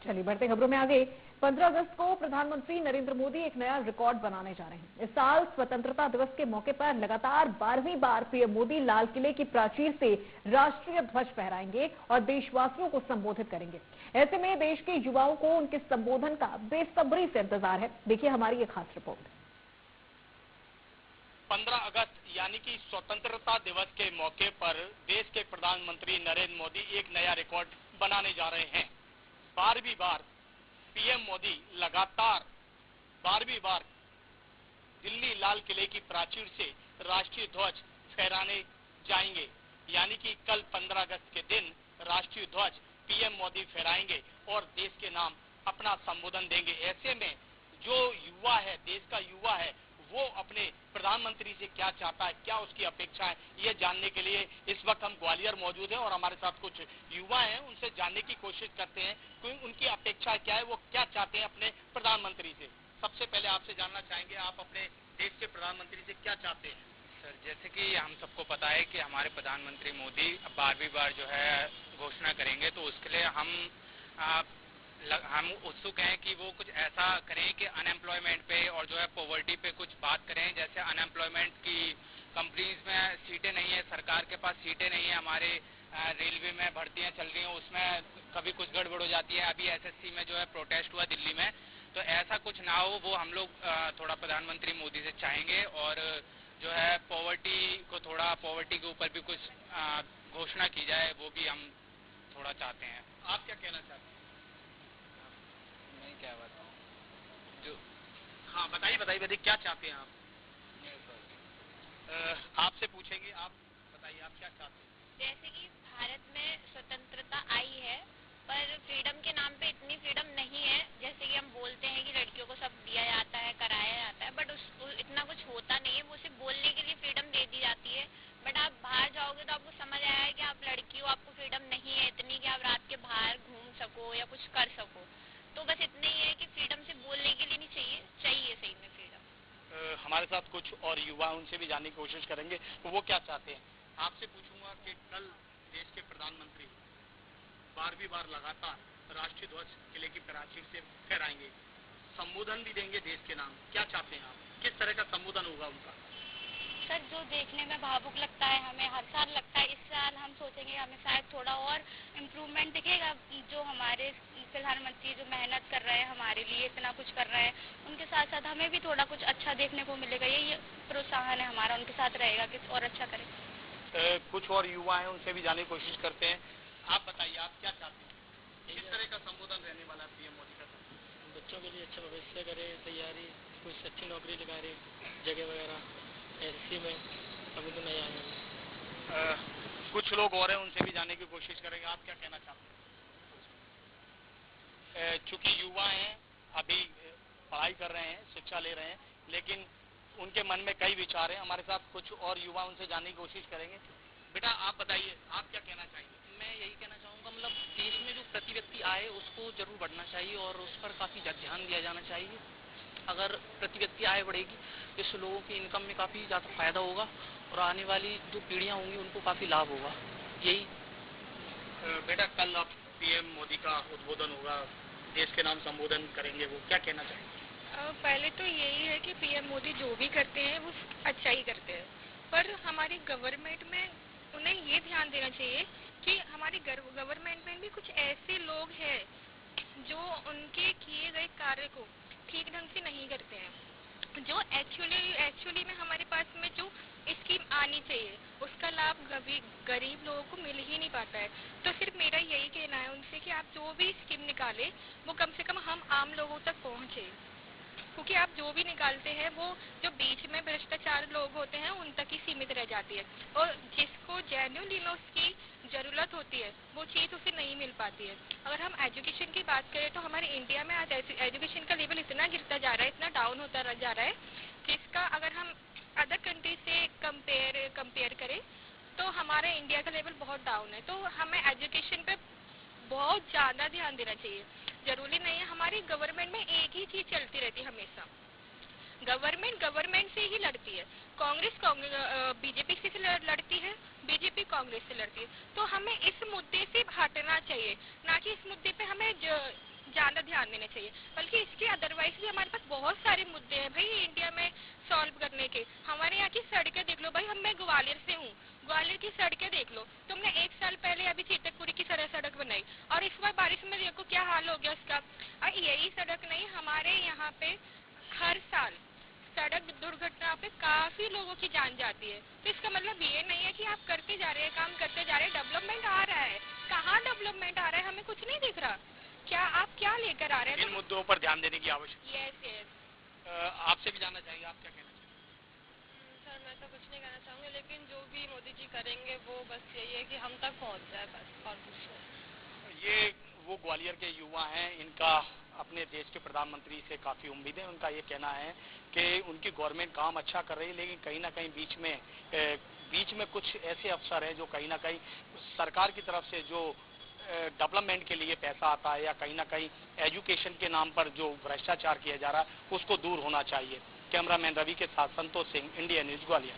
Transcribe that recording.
चलिए बढ़ते खबरों में आगे। 15 अगस्त को प्रधानमंत्री नरेंद्र मोदी एक नया रिकॉर्ड बनाने जा रहे हैं। इस साल स्वतंत्रता दिवस के मौके पर लगातार 12वीं बार पीएम मोदी लाल किले की प्राचीर से राष्ट्रीय ध्वज फहराएंगे और देशवासियों को संबोधित करेंगे। ऐसे में देश के युवाओं को उनके संबोधन का बेसब्री से इंतजार है। देखिए हमारी ये खास रिपोर्ट। 15 अगस्त यानी कि स्वतंत्रता दिवस के मौके पर देश के प्रधानमंत्री नरेंद्र मोदी एक नया रिकॉर्ड बनाने जा रहे हैं। 12वीं बार पीएम मोदी लगातार 12वीं बार दिल्ली लाल किले की प्राचीर से राष्ट्रीय ध्वज फहराने जाएंगे। यानी कि कल 15 अगस्त के दिन राष्ट्रीय ध्वज पीएम मोदी फहराएंगे और देश के नाम अपना संबोधन देंगे। ऐसे में जो युवा है, देश का युवा है, वो अपने प्रधानमंत्री से क्या चाहता है, क्या उसकी अपेक्षा है, ये जानने के लिए इस वक्त हम ग्वालियर मौजूद हैं और हमारे साथ कुछ युवा हैं। उनसे जानने की कोशिश करते हैं कि उनकी अपेक्षा क्या है, वो क्या चाहते हैं अपने प्रधानमंत्री से। सबसे पहले आपसे जानना चाहेंगे, आप अपने देश के प्रधानमंत्री से क्या चाहते हैं? सर, जैसे कि हम सबको पता है कि हमारे प्रधानमंत्री मोदी 12वीं बार जो है घोषणा करेंगे, तो उसके लिए हम उत्सुक हैं कि वो कुछ ऐसा करें कि अनएम्प्लॉयमेंट पे और जो है पॉवर्टी पे कुछ बात करें। जैसे अनएम्प्लॉयमेंट की कंपनीज में सीटें नहीं है, सरकार के पास सीटें नहीं है, हमारे रेलवे में भर्तियां चल रही हैं, उसमें कभी कुछ गड़बड़ हो जाती है। अभी एसएससी में जो है प्रोटेस्ट हुआ दिल्ली में, तो ऐसा कुछ ना हो, वो हम लोग थोड़ा प्रधानमंत्री मोदी से चाहेंगे। और जो है पॉवर्टी के ऊपर भी कुछ घोषणा की जाए, वो भी हम थोड़ा चाहते हैं। आप क्या कहना चाहते हैं? मैं क्या बताऊं जो हाँ बताइए क्या चाहते हैं आप? आपसे पूछेंगे, आप बताइए आप क्या चाहते हैं? जैसे कि भारत में स्वतंत्रता आई है, पर फ्रीडम के नाम पे इतनी फ्रीडम नहीं है। जैसे कि हम बोलते हैं कि लड़कियों को सब दिया जाता है, कराया जाता है, बट इतना कुछ होता नहीं है। वो सिर्फ बोलने के लिए फ्रीडम दे दी जाती है, बट आप बाहर जाओगे तो आपको समझ आएगा कि आप लड़की हो, आपको फ्रीडम नहीं है इतनी कि आप रात के बाहर घूम सको या कुछ कर सको। तो बस इतना ही है कि फ्रीडम सिर्फ बोलने के लिए नहीं चाहिए सही में फ्रीडम। हमारे साथ कुछ और युवा, उनसे भी जानने की कोशिश करेंगे वो क्या चाहते हैं। आपसे पूछूंगा कि कल देश के प्रधानमंत्री 12वीं बार लगातार राष्ट्रीय ध्वज किले की प्राचीर से फहराएंगे, संबोधन भी देंगे देश के नाम। क्या चाहते हैं आप, किस तरह का संबोधन होगा उनका? सर, जो देखने में भावुक लगता है, हमें हर साल लगता है, इस साल हम सोचेंगे हमें शायद थोड़ा और इम्प्रूवमेंट दिखेगा। जो हमारे प्रधानमंत्री जो मेहनत कर रहे हैं, हमारे लिए इतना कुछ कर रहे हैं, उनके साथ साथ हमें भी थोड़ा कुछ अच्छा देखने को मिलेगा। ये प्रोत्साहन है हमारा, उनके साथ रहेगा कि और अच्छा करें। कुछ और युवा हैं, उनसे भी जानने की कोशिश करते हैं। आप बताइए आप क्या चाहते हैं, किस तरह का संबोधन रहने वाला है पीएम मोदी का? बच्चों के लिए अच्छा भविष्य करे, तैयारी, कुछ अच्छी नौकरी लगाए, जगह वगैरह एससी में अभी तो नहीं आया। कुछ लोग और हैं, उनसे भी जानने की कोशिश करेंगे। आप क्या कहना चाहते हैं? चूंकि युवा हैं, अभी पढ़ाई कर रहे हैं, शिक्षा ले रहे हैं, लेकिन उनके मन में कई विचार हैं। हमारे साथ कुछ और युवा, उनसे जानने की कोशिश करेंगे। बेटा आप बताइए आप क्या कहना चाहेंगे? मैं यही कहना चाहूँगा, मतलब देश में जो प्रति व्यक्ति आय उसको जरूर बढ़ना चाहिए और उस पर काफ़ी ध्यान दिया जाना चाहिए। अगर प्रति व्यक्ति आय बढ़ेगी, इससे लोगों की इनकम में काफ़ी ज़्यादा फायदा होगा और आने वाली जो पीढ़ियाँ होंगी उनको काफ़ी लाभ होगा। यही बेटा कल अब पीएम मोदी का उद्बोधन होगा, देश के नाम संबोधन करेंगे, वो क्या कहना चाहेंगे? पहले तो यही है कि पीएम मोदी जो भी करते हैं वो अच्छा ही करते हैं, पर हमारी गवर्नमेंट में उन्हें ये ध्यान देना चाहिए कि हमारी गवर्नमेंट में भी कुछ ऐसे लोग हैं जो उनके किए गए कार्य को ठीक ढंग से नहीं करते हैं। जो एक्चुअली में हमारे पास में जो स्कीम आनी चाहिए उसका लाभ गरीब लोगों को मिल ही नहीं पाता है। तो सिर्फ मेरा यही कहना है उनसे कि आप जो भी स्कीम निकाले वो कम से कम हम आम लोगों तक पहुँचे, क्योंकि आप जो भी निकालते हैं वो जो बीच में भ्रष्टाचार लोग होते हैं उन तक ही सीमित रह जाती है और जिसको जेन्युइनली में उसकी ज़रूरत होती है वो चीज़ उसे नहीं मिल पाती है। अगर हम एजुकेशन की बात करें तो हमारे इंडिया में आज एजुकेशन का लेवल इतना गिरता जा रहा है, इतना डाउन होता जा रहा है, जिसका अगर हम अदर कंट्री से कंपेयर करें तो हमारा इंडिया का लेवल बहुत डाउन है। तो हमें एजुकेशन पे बहुत ज़्यादा ध्यान देना चाहिए। जरूरी नहीं है हमारी गवर्नमेंट में एक ही चीज़ चलती रहती है, हमेशा गवर्नमेंट से ही लड़ती है। कांग्रेस बीजेपी से लड़ती है, बीजेपी कांग्रेस से लड़ती है। तो हमें इस मुद्दे से हटना चाहिए, ना कि इस मुद्दे पे हमें ज्यादा ध्यान देना चाहिए। बल्कि इसके अदरवाइज भी हमारे पास बहुत सारे मुद्दे हैं भाई इंडिया में सॉल्व करने के। हमारे यहाँ की सड़कें देख लो भाई, मैं ग्वालियर से हूँ, ग्वालियर की सड़कें देख लो। तुमने 1 साल पहले अभी चीतकपुरी की सड़क बनाई और इस बार बारिश में देखो क्या हाल हो गया उसका। और यही सड़क नहीं, हमारे यहाँ पे हर साल सड़क दुर्घटना पे काफी लोगों की जान जाती है। तो इसका मतलब ये नहीं है कि आप करते जा रहे हैं, काम करते जा रहे हैं, डेवलपमेंट आ रहा है। कहाँ डेवलपमेंट आ रहा है, हमें कुछ नहीं दिख रहा। क्या आप क्या लेकर आ रहे हैं? इन मुद्दों पर ध्यान देने की आवश्यकता। यस। आपसे भी जानना चाहिए, आप क्या कहना चाहिए? सर मैं तो कुछ नहीं कहना चाहूँगी, लेकिन जो भी मोदी जी करेंगे वो बस यही है कि हम तक पहुँच जाए, बस और कुछ नहीं। ये वो ग्वालियर के युवा हैं, इनका अपने देश के प्रधानमंत्री से काफी उम्मीद है। उनका ये कहना है कि उनकी गवर्नमेंट काम अच्छा कर रही है, लेकिन कहीं ना कहीं बीच में कुछ ऐसे अफसर हैं जो कहीं ना कहीं सरकार की तरफ से जो डेवलपमेंट के लिए पैसा आता है या कहीं ना कहीं एजुकेशन के नाम पर जो भ्रष्टाचार किया जा रहा है उसको दूर होना चाहिए। कैमरामैन रवि के साथ संतोष सिंह, इंडिया न्यूज ग्वालियर।